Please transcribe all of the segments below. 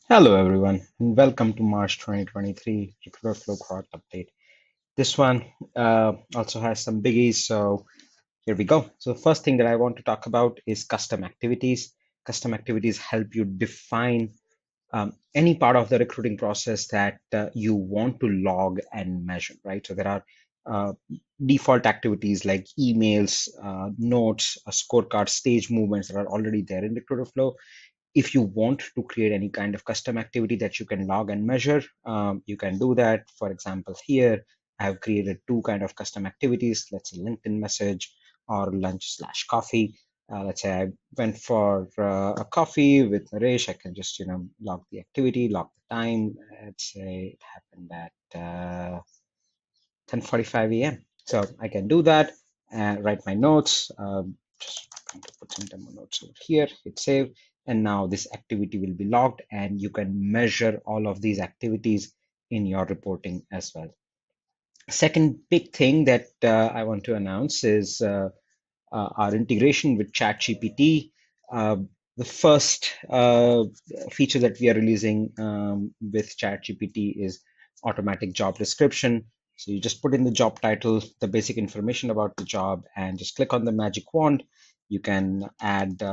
Hello everyone, and welcome to March 2023 Recruiterflow product update. This one also has some biggies, so here we go. So the first thing that I want to talk about is custom activities. Custom activities help you define any part of the recruiting process that you want to log and measure, right? So there are uh, default activities like emails, notes, scorecard, stage movements that are already there in Recruiterflow. If you want to create any kind of custom activity that you can log and measure, you can do that. For example, here I have created two kind of custom activities. Let's say LinkedIn message or lunch slash coffee. Let's say I went for a coffee with Naresh. I can just log the activity, log the time. Let's say it happened at 10:45 a.m. So I can do that and write my notes. Just going to put some demo notes over here, hit save, and now this activity will be logged, and you can measure all of these activities in your reporting as well. Second big thing that I want to announce is our integration with Chat GPT. Uh, the first feature that we are releasing with Chat GPT is automatic job description. So you just put in the job title, the basic information about the job, and just click on the magic wand. You can add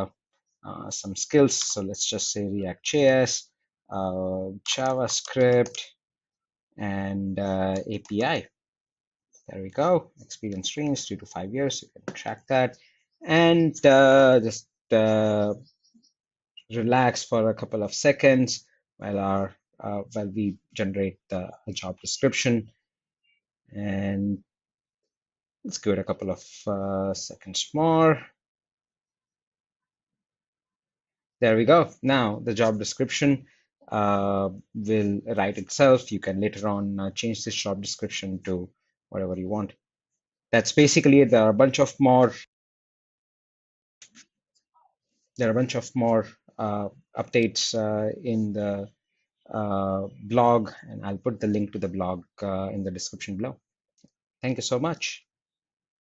some skills. So let's just say React.js, JavaScript, and API. There we go. Experience streams, 3 to 5 years. You can track that and just relax for a couple of seconds while we generate the job description. And let's give it a couple of seconds more. There we go. Now the job description will write itself. You can later on change this job description to whatever you want. That's basically it. There are a bunch of more updates in the blog, and I'll put the link to the blog in the description below. Thank you so much.